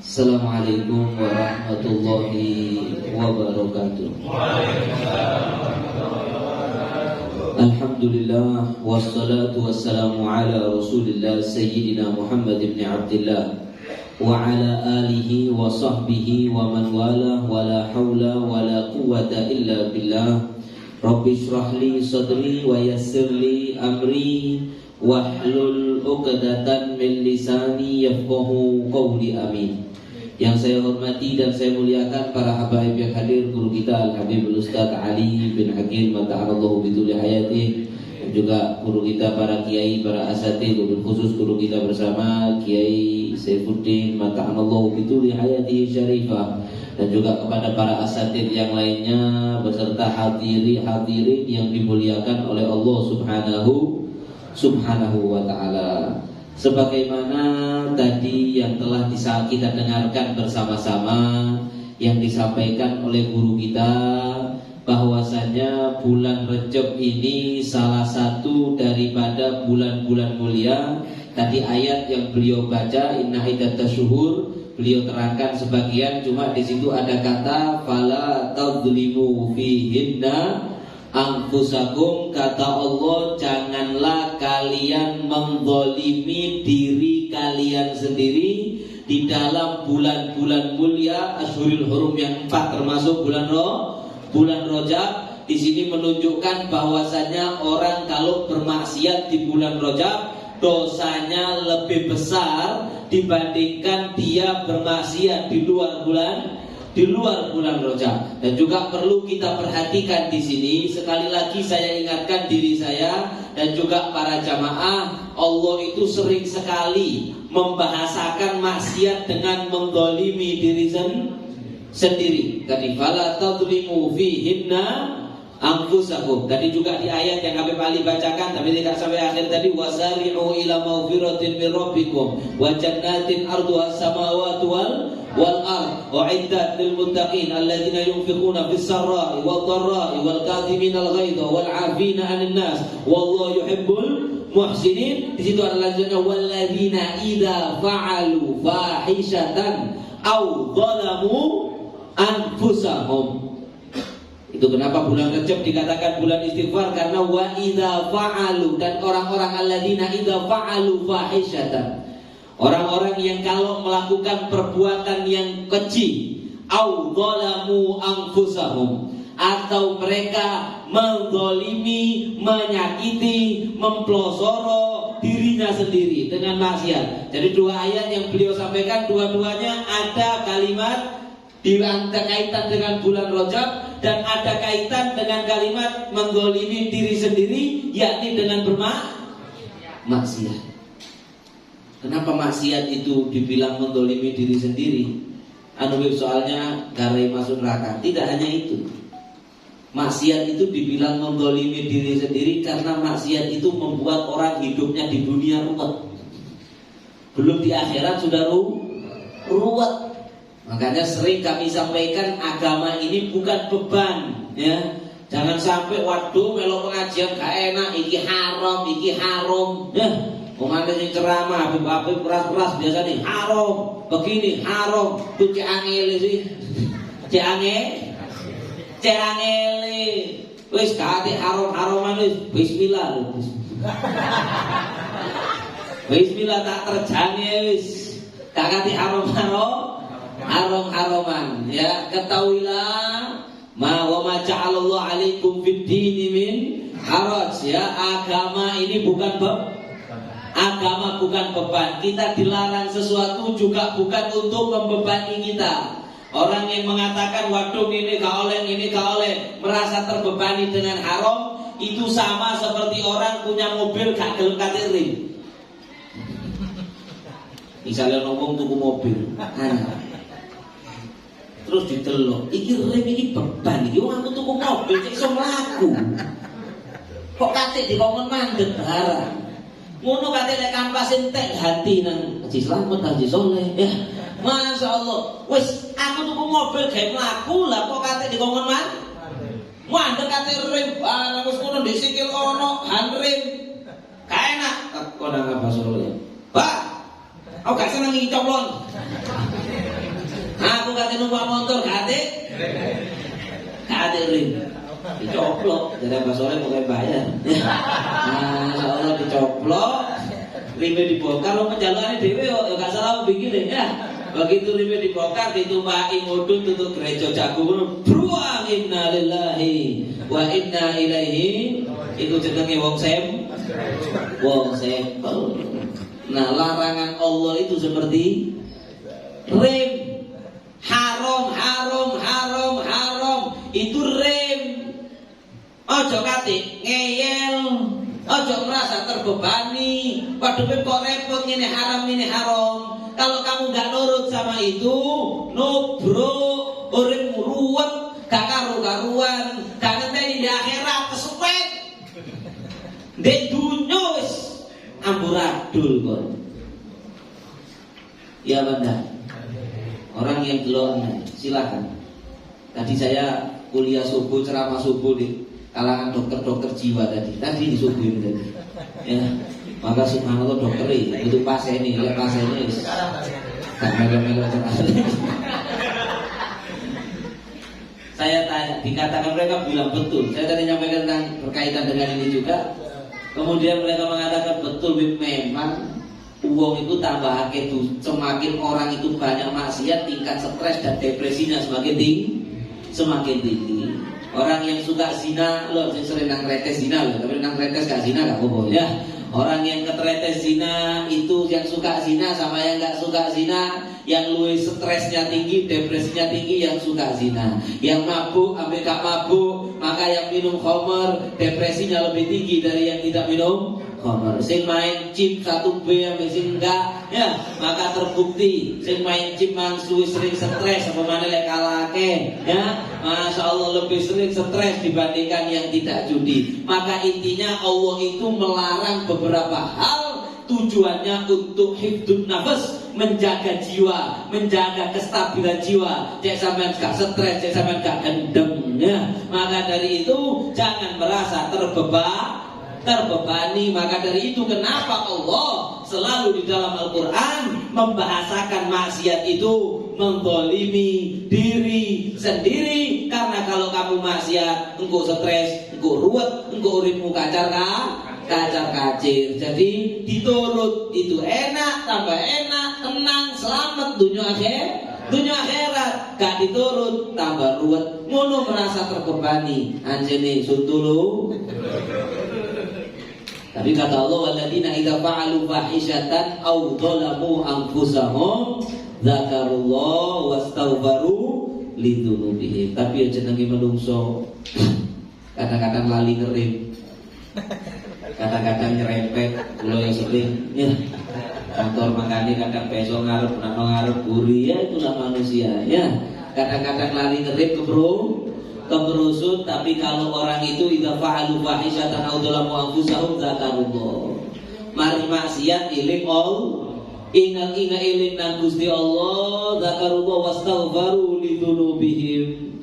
Assalamualaikum warahmatullahi wabarakatuh. Alhamdulillah wassalatu wassalamu ala Rasulillah Sayyidina Muhammad ibn Abdillah wa ala alihi wa sahbihi wa man wala wa la hawla wa la quwwata illa billah. Rabbi shrah li sadri wa yassir li amri wahlul 'uqdatan min lisani yafqahu qawli, amin. Yang saya hormati dan saya muliakan para habaib yang hadir, guru kita Al-Habib Ustaz Ali bin Aqil mata'alallahu bituli hayati, dan juga guru kita para kiai, para asatidz, guru khusus guru kita bersama Kiai Saifuddin mata'alallahu bituli hayati syarifah, dan juga kepada para asatidz yang lainnya beserta hadirin yang dimuliakan oleh Allah Subhanahu wa ta'ala. Sebagaimana tadi yang telah kita dengarkan bersama-sama yang disampaikan oleh guru kita, bahwasanya bulan Rajab ini salah satu daripada bulan-bulan mulia. Tadi ayat yang beliau baca, inna iddatash syuhur, beliau terangkan sebagian, cuma di situ ada kata fala tadzlimu fihinna anfusakum, kata Allah, janganlah kalian menzalimi diri kalian sendiri di dalam bulan-bulan mulia Asyhurul Hurum yang 4 termasuk bulan Rajab. Di sini menunjukkan bahwasanya orang kalau bermaksiat di bulan Rajab dosanya lebih besar dibandingkan dia bermaksiat di luar bulan Rajab. Dan juga perlu kita perhatikan di sini, sekali lagi saya ingatkan diri saya dan juga para jamaah, Allah itu sering sekali membahasakan maksiat dengan menzalimi diri sendiri. Tadi fala tadzlimu fihinna anfusakum. Tadi juga di ayat yang Habib Ali bacakan tapi tidak sampai akhir tadi, wasari'u ila maghfiratin min rabbikum wa jannatin arduha samawati wal ard u'iddat lil muttaqin alladzina yunfiquna fis sarra'i wad dharra'i wal kadhimina al ghaidha wal 'afina 'anil nas wallahu yuhibbul muhsinin. Di situ ada lanjutnya, walladzina idza fa'alu fahishatan aw dhalamu anfusahum. Itu kenapa bulan Rajab dikatakan bulan istighfar, karena wa idza fa'alu, dan orang-orang alladzina idza fa'alu fahishatan, orang-orang yang kalau melakukan perbuatan yang keji, au dzalamu anfusahum, atau mereka menzalimi, menyakiti, mempelosoro dirinya sendiri dengan maksiat. Jadi dua ayat yang beliau sampaikan, dua-duanya ada kalimat ada kaitan dengan bulan Rajab dan ada kaitan dengan kalimat menggolimi diri sendiri, yakni dengan bermaksiat. Kenapa maksiat itu dibilang menggolimi diri sendiri? Soalnya garai masuk neraka. Tidak hanya itu. Maksiat itu dibilang menggolimi diri sendiri karena maksiat itu membuat orang hidupnya di dunia ruwet. Belum di akhirat sudah ruwet. Makanya sering kami sampaikan, agama ini bukan beban, ya. Jangan sampai waduh melo pengajian gak enak, iki haram, ya. Pemandang yang ceramah, habib keras-keras biasa nih, haram, begini, haram, tuh cek angele sih, cek angele, wis kate haram-haraman wis, bismillah, bismillah tak terjange wis, gak kate haram-haraman, ya. Ketahuilah ma ja'alallahu alaikum fid dini min haraj, ya. Agama ini bukan beban. Kita dilarang sesuatu juga bukan untuk membebani kita. Orang yang mengatakan waduh ini gak oleh, merasa terbebani dengan haram, itu sama seperti orang punya mobil gak gelem kate rim. Misalnya ngomong tuku mobil, terus ditelok, iki rem iki beban iki, aku tuku mobil cek iso mlaku. Kok kate dikongkon mandeg barang. Ngono kate nek kampas entek hati nang Haji Slamet, Haji Soleh, ya. Masyaallah. Wis aku tuku mobil gawe mlaku, lah kok kate dikongkon mandeg kate rem barang wis ngono disikil ono handrem. Ka enak kok nang apa Soleh. Pak, aku gak iki coplon. Aku kate numpak motor kate rim. Dicoplok, jadi Mbak Soleh mulai bayar. Masya Allah dicoplok, rimnya dibongkar, lo penjaluannya dewe, ya gak salah bikin deh ya. Begitu rimnya dibongkar, ditumpahi mudun tutup gereja jagung, beruang inna lillahi wa inna ilaihi. Itu jenenge wong sampel. Nah, larangan Allah itu seperti rem. Haram. Itu rem. Ojo kate ngeyel, ojo merasa terbebani. Waduh kok repot ini haram. Kalau kamu nggak nurut sama itu, nubruk, urip ruwet, gak karu-karuan, gak ngenteni di akhirat kesuwen. Dek dunya wis amburadul kon. Ya Banda. Orang yang belum silakan. Tadi saya kuliah subuh, ceramah subuh di kalangan dokter-dokter jiwa tadi disuguhin tadi. Ya, maka subhanallah dokter itu pasien ini, lihat pasiennya gak melo-melo ceramah. Saya tanya, dikatakan mereka bilang betul. Saya tadi nyampaikan tentang berkaitan dengan ini juga. Kemudian mereka mengatakan betul memang uang itu tambah itu semakin orang itu banyak maksiat, tingkat stres dan depresinya semakin tinggi. Orang yang suka zina, lo sering nang retes zina lo, tapi nang retes gak zina gak apa-apa ya. Orang yang ketretes zina itu yang suka zina sama yang gak suka zina, yang luwih stresnya tinggi, depresinya tinggi yang suka zina. Yang mabuk ambil gak mabuk, maka yang minum khamr depresinya lebih tinggi dari yang tidak minum khamr. Sing main chip 1B ambil sing enggak, ya maka terbukti sing main chip luwih sering stres apa mana lek kalake, ya. Masya Allah lebih sering stres dibandingkan yang tidak judi. Maka intinya Allah itu melarang beberapa hal, tujuannya untuk hifdun nafas, menjaga jiwa, menjaga kestabilan jiwa. Cek sampean gak stres, cek sampean gak gendem, ya. Maka dari itu jangan merasa terbebani. Maka dari itu kenapa Allah selalu di dalam Al-Quran membahasakan maksiat itu menzalimi diri sendiri. Karena kalau kamu maksiat, engkau stres, engkau ruwet, engkau uripmu kacar-kacir. Jadi diturut itu enak, tambah enak, tenang, selamat dunia akhirat. Gak diturut tambah ruwet, ngono merasa terbebani. Anjene suntulu. Tapi kata Allah, walladzina idza fa'alu fahishatan aw dzalamu anfusahum dzakarullaha wastaghfaru lidzunubihim. Tapi ya jenenge menungso kadang-kadang lali ngerim, kadang-kadang nyerempet, kula yang sering ya kantor makane kadang besok ngarep ngarep buri, ya itulah manusia ya. Kadang-kadang lali ngerim kemerusut. Tapi kalau orang itu idza fa'alu fahishatan aw dzalamu anfusahum dzakarullah. Mari maksiat iling ingat iling nang Gusti Allah, dzakarullah wastaghfaru lidzunubihim.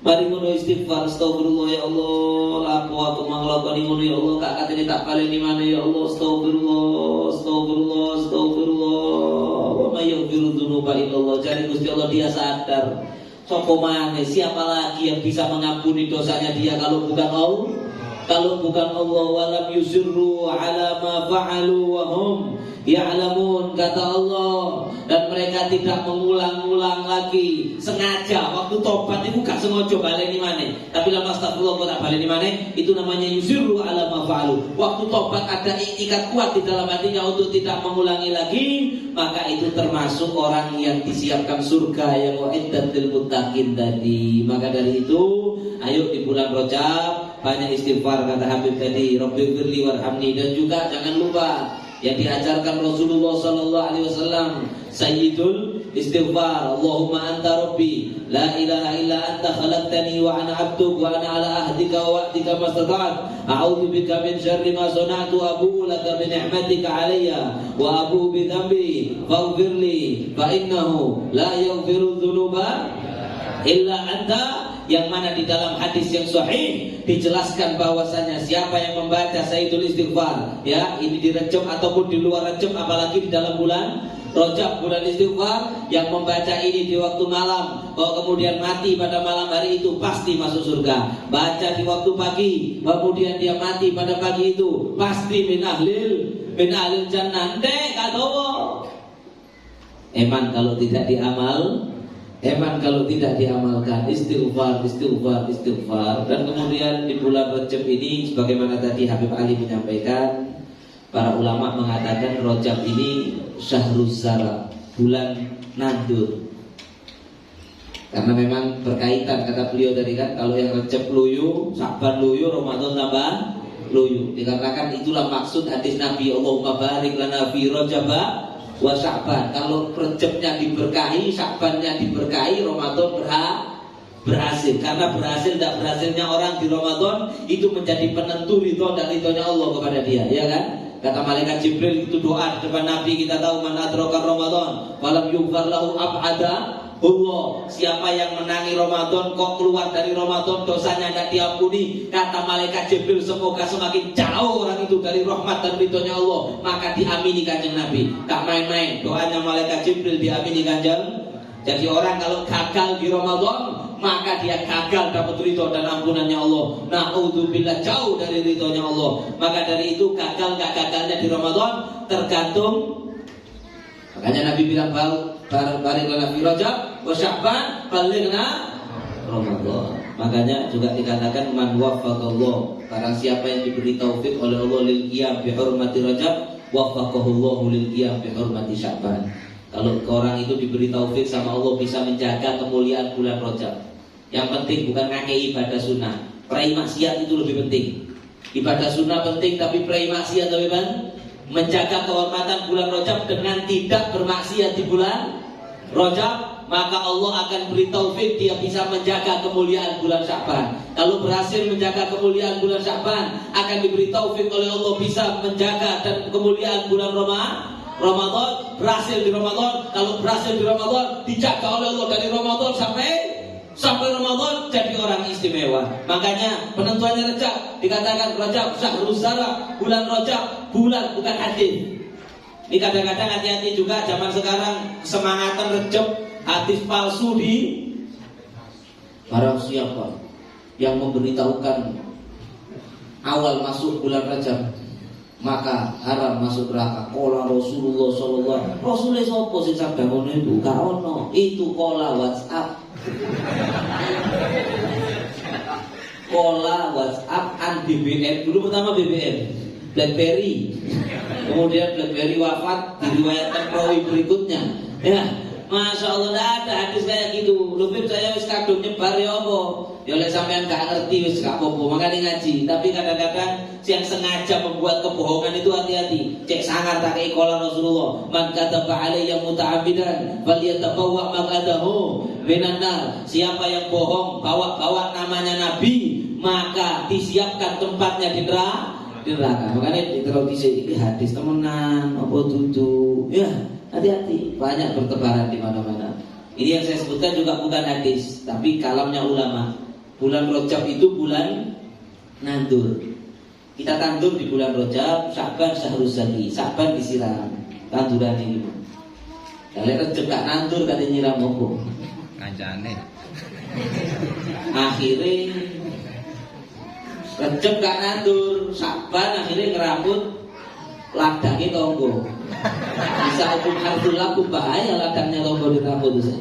Mari ngono istighfar, astagfirullah ya Allah, aku manglakoni ngono ya Allah, kak katene tak paleni maneh ya Allah, astagfirullah. Wa may yaghfiru dzunuba illallah. Jadi Gusti Allah dia sadar. Sopo maneh, siapa lagi yang bisa mengampuni dosanya dia kalau bukan Allah? Kalau bukan Allah, walam yusirru ala ma fa'alu wa hum ya'lamun, kata Allah. Dan mereka tidak mengulang-ulang lagi sengaja. Waktu tobat itu gak sengaja baleni maneh, tapi lama astagfirullah kok tak baleni maneh, itu namanya yusirru ala ma fa'alu. Waktu tobat ada iktikat kuat di dalam hatinya untuk tidak mengulangi lagi, maka itu termasuk orang yang disiapkan surga yang wa'iddat lil muttaqin tadi. Maka dari itu, ayo di bulan Rajab banyak istighfar, kata Habib tadi, Rabbighfirli warhamni. Dan juga jangan lupa yang diajarkan Rasulullah sallallahu alaihi wasallam, sayyidul istighfar, Allahumma anta rabbi la ilaha illa anta khalaqtani wa ana 'abduk wa ana ala ahdika wa wa'dika mastata'tu a'udzu bika min syarri ma sana'tu abu'u laka bi ni'matika 'alayya wa abu'u bi dhanbi faghfirli fa innahu la yaghfiru dzunuba illa anta. Yang mana di dalam hadis yang sahih dijelaskan bahwasanya siapa yang membaca sayyidul istighfar, ya ini di Rajab ataupun di luar Rajab, apalagi di dalam bulan Rajab bulan istighfar, yang membaca ini di waktu malam, kalau kemudian mati pada malam hari itu pasti masuk surga. Baca di waktu pagi, kemudian dia mati pada pagi itu pasti min ahlil jannah. Eman kalau tidak diamalkan. Istighfar. Dan kemudian di bulan Rajab ini, sebagaimana tadi Habib Ali menyampaikan, para ulama mengatakan Rajab ini syahruz zara, bulan nandur. Karena memang berkaitan, kata beliau tadi kan, kalau yang Rajab loyo, Sya'ban loyo, Ramadan tambah loyo. Dikatakan itulah maksud hadis Nabi, Allahumma barik lana fi Rajab wa Sya'ban. Kalau Rajabnya diberkahi, Sya'bannya diberkahi, Ramadan berhasil. Karena tidak berhasilnya orang di Ramadan itu menjadi penentu ridho dan ridhonya Allah kepada dia, ya kan? Kata malaikat Jibril itu doa di depan Nabi, kita tahu, man adraka Ramadan falam yughfar lahu ab'ada Allah. Siapa yang menangi Ramadan kok keluar dari Ramadan dosanya tidak diampuni, kata malaikat Jibril, semoga semakin jauh orang itu dari rahmat dan ridhonya Allah. Maka diamini kanjeng Nabi. Tak main-main doanya malaikat Jibril, diamini kanjeng. Jadi orang kalau gagal di Ramadan, maka dia gagal dapat ridho dan ampunannya Allah. Na'udzubillah, jauh dari ridhonya Allah. Maka dari itu gagal gak gagalnya di Ramadan tergantung. Makanya Nabi bilang barik lana fi Rajab wa Sya'ban balighna Ramadan. Makanya juga dikatakan man waffaqallah, barang siapa yang diberi taufik oleh Allah lil qiyam bi hurmati Rajab, waffaqahu Allah lil qiyam bi hurmati Sya'ban. Kalau orang itu diberi taufik sama Allah bisa menjaga kemuliaan bulan Rajab. Yang penting bukan ngakei ibadah sunnah. Prai maksiat itu lebih penting. Ibadah sunnah penting, tapi prai maksiat lebih penting. Menjaga kehormatan bulan Rajab dengan tidak bermaksiat di bulan Rajab, maka Allah akan beri taufik dia bisa menjaga kemuliaan bulan Sya'ban. Kalau berhasil menjaga kemuliaan bulan Sya'ban, akan diberi taufik oleh Allah bisa menjaga dan kemuliaan bulan Ramadan. Berhasil di Ramadan, kalau berhasil di Ramadan, dijaga oleh Allah dari Ramadan sampai Ramadan, jadi orang istimewa. Makanya penentuannya Rajab, dikatakan Rajab syahruz zara, bulan Rajab, bulan bukan hadis. Ini kadang-kadang hati-hati juga zaman sekarang, semangatan Rajab, hadis palsu di barang siapa yang memberitahukan awal masuk bulan Rajab maka haram masuk neraka. Qala Rasulullah sallallahu alaihi wasallam. Rasulullah sapa sing sabda ngono iku? Gak ono. Itu qala WhatsApp. Qala WhatsApp an BBM. Dulu pertama BBM, BlackBerry. Kemudian BlackBerry wafat, diriwayatkan perawi berikutnya. Ya, Masya Allah, tidak ada hadis kayak gitu. Lebih saya wis kadung nyebar ya apa? Ya oleh sampean gak ngerti wis gak apa-apa, makanya ngaji. Tapi kadang-kadang yang sengaja membuat kebohongan itu hati-hati. Cek sangar tak kayak qala Rasulullah, man kadzaba alayya muta'ammidan falyatabawwa maq'adahu minan nar. Siapa yang bohong bawa namanya Nabi, maka disiapkan tempatnya di neraka. Makanya diterus iki hadis temenan apa dudu. Ya, hati-hati, banyak bertebaran di mana-mana. Ini yang saya sebutkan juga bukan hadis, tapi kalamnya ulama. Bulan Rajab itu bulan nandur. Kita tandur di bulan Rajab, Sya'ban syahruz zaki. Sya'ban disiram, tanduran ini. Kalau Rajab gak nandur katanya nyiram apa? Kancane. Akhirnya Rajab gak nandur, Sya'ban akhirnya ngerambut ladangnya tonggo. Bisa hukum harful laku, bahaya ladangnya tonggo di rambut itu.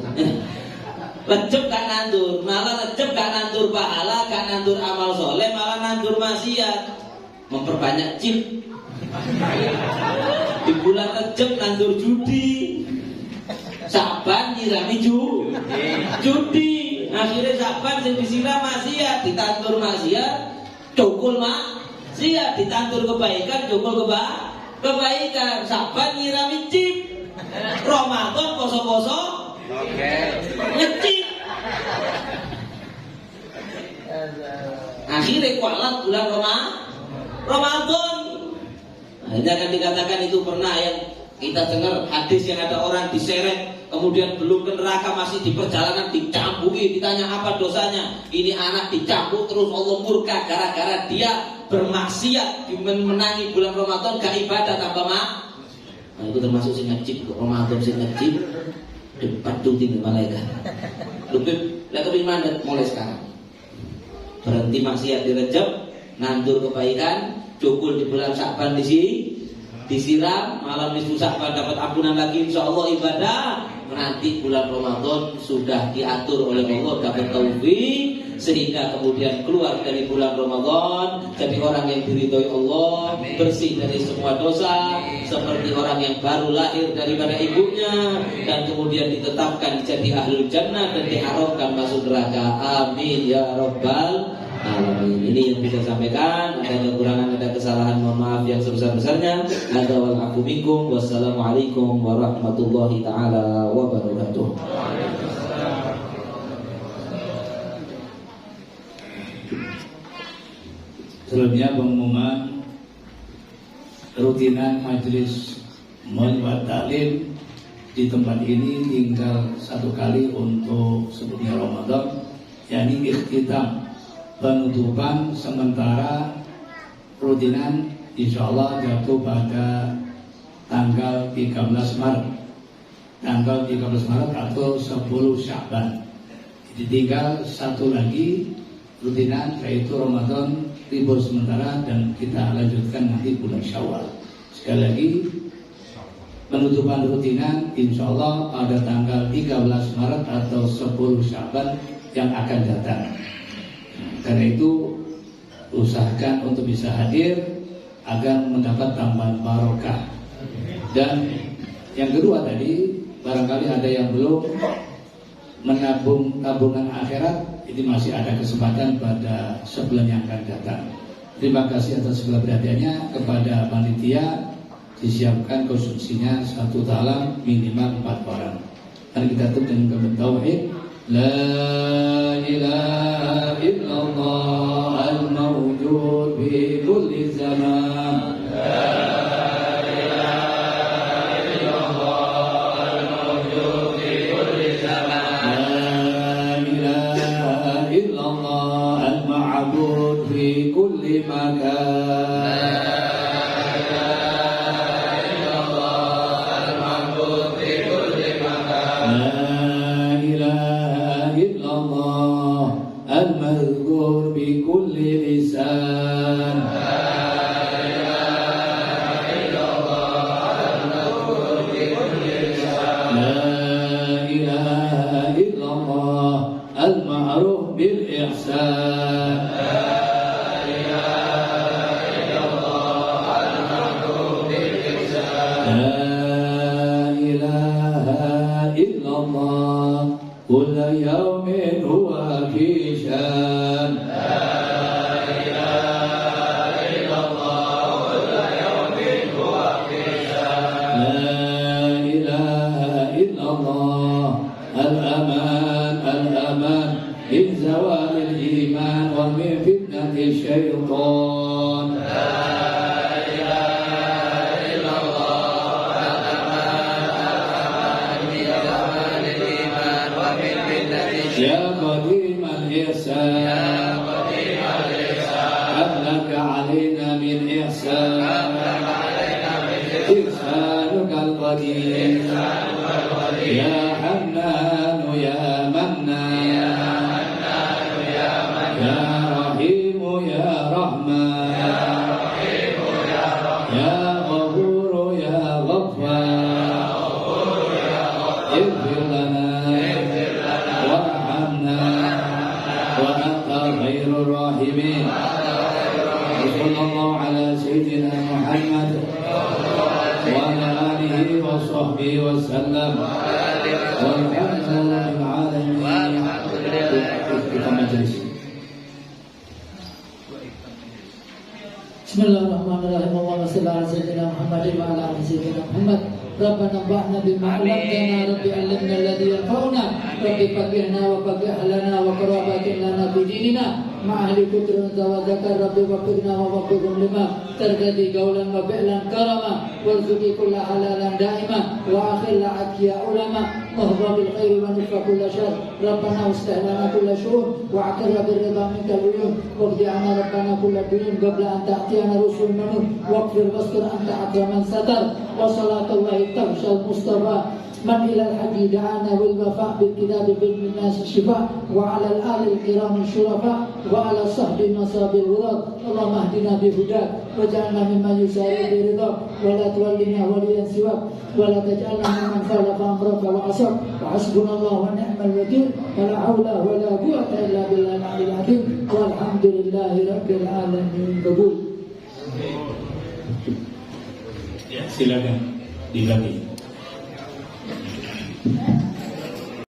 Rajab gak nandur, malah Rajab gak nandur pahala, gak nandur amal soleh, malah nandur maksiat. Memperbanyak chip. Di bulan Rajab nandur judi, Sya'ban nyirami judi. Akhirnya Sya'ban yang disiram maksiat, ditandur maksiat, cukul maksiat, ditandur kebaikan, cukul kebaikan. Sya'ban nyirami chip, Ramadan poso-poso ngecip. Akhirnya kualat bulan Ramadan. Akhirnya akan dikatakan itu pernah yang kita dengar hadis yang ada orang diseret, kemudian belum ke neraka masih di perjalanan dicambuki, ditanya apa dosanya. Ini anak dicambuk terus Allah murka gara-gara dia bermaksiat menangi bulan Ramadan, gak ibadah tambah Nah, itu termasuk sing ngecip kok Ramadan sing ngecip depan tuh tinggal malaikat. Lebih lek kepingin mulai sekarang. Berhenti maksiat di Rajab, nandur kebaikan, cukul di bulan Sya'ban disiram, malam nisfu Sya'ban dapat ampunan lagi insyaallah ibadah. Nanti bulan Ramadan sudah diatur oleh Allah dapat taufik sehingga kemudian keluar dari bulan Ramadan jadi orang yang diridhoi Allah, bersih dari semua dosa, seperti orang yang baru lahir daripada ibunya dan kemudian ditetapkan jadi ahlul jannah dan diharamkan masuk neraka. Amin ya rabbal alamin. Ini yang bisa sampaikan. Ada kekurangan, ada kesalahan, mohon maaf yang sebesar-besarnya. Ada wal afu minkum. Wassalamualaikum warahmatullahi taala wabarakatuh. Sebelumnya pengumuman rutinan majelis Majlis Taklim di tempat ini tinggal satu kali untuk sebelumnya Ramadan, yakni ikhtitam, penutupan sementara rutinan insyaallah jatuh pada tanggal 13 Maret atau 10 Sya'ban. Jadi tinggal satu lagi rutinan yaitu Ramadan libur sementara dan kita lanjutkan nanti bulan Syawal. Sekali lagi penutupan rutinan insyaallah pada tanggal 13 Maret atau 10 Sya'ban yang akan datang. Karena itu usahakan untuk bisa hadir agar mendapat tambahan barokah. Dan yang kedua tadi, barangkali ada yang belum menabung tabungan akhirat, ini masih ada kesempatan pada sebulan yang akan datang. Terima kasih atas segala perhatiannya kepada panitia, disiapkan konsumsinya satu talam minimal 4 orang. Dan kita tutup dengan kalimat tauhid. La ilaha illallah al-mawjud fi kulli zaman. La ilaha illallah al-mawjud fi kulli zaman. La ilaha illallah al-ma'bud fi kulli makan. المذكور بكل لسان. لا إله إلا الله المذكور بكل لسان. لا إله إلا الله المعروف بالإحسان. لا إله إلا الله المعروف بالإحسان. لا إله إلا الله كل يوم هو في شان. لا إله إلا الله كل يوم هو في شان. لا إله إلا الله الأمان الأمان من زوال الإيمان ومن فتنة الشيطان. لا إله إلا الله الأمان الأمان من زوال الإيمان ومن فتنة الشيطان. يا قديم الإحسان أبلغ علينا من إحسان. إحسانك القدير يا حنان يا منان يا رحيم يا رحمن يا غفور يا غفار اغفر لنا وارحمنا وأنت خير الراحمين. وصلى الله على سيدنا محمد وعلى آله وصحبه وسلم والحمد لله العالمين. Kita majelis. Bismillahirrahmanirrahim. Allahumma shalli ala sayyidina Muhammad wa ala ali sayyidina Muhammad. Rabbana anfa'na bima 'allamtana Rabbi 'allimna alladhi yanfa'una Rabbi faqihna wa faqih lana wa qarabatin lana fi dinina ma'ahli kutrin wa zakar Rabbi waqfirna wa waqfirhum lima terjadi gaulan wa fi'lan karama warzuqi kulla halalan daima wa akhil la'akiya ulama wahba bil khairi wa nufa kulla syar Rabbana ustahlana kulla syu'un wa akirra birrida minkal uyun waqdi'ana Rabbana kulla dinin qabla an ta'tiyana rusul manun waqfir wastur anta akraman satar wa salatullahi tabshal mustafa من إلى الحج دعانا والوفاء بالكتاب بإذن الناس الشفاء وعلى الآل الكرام الشرفاء وعلى صحب مصاب الغراب اللهم اهدنا بهداك واجعلنا ممن يسارع برضاك ولا تولنا وليا سواك ولا تجعلنا ممن خالف أمرك وعصاك وحسبنا الله ونعم الوكيل ولا حول ولا قوة إلا بالله العلي العظيم والحمد لله رب العالمين. قبول. Ya, silakan dibagi.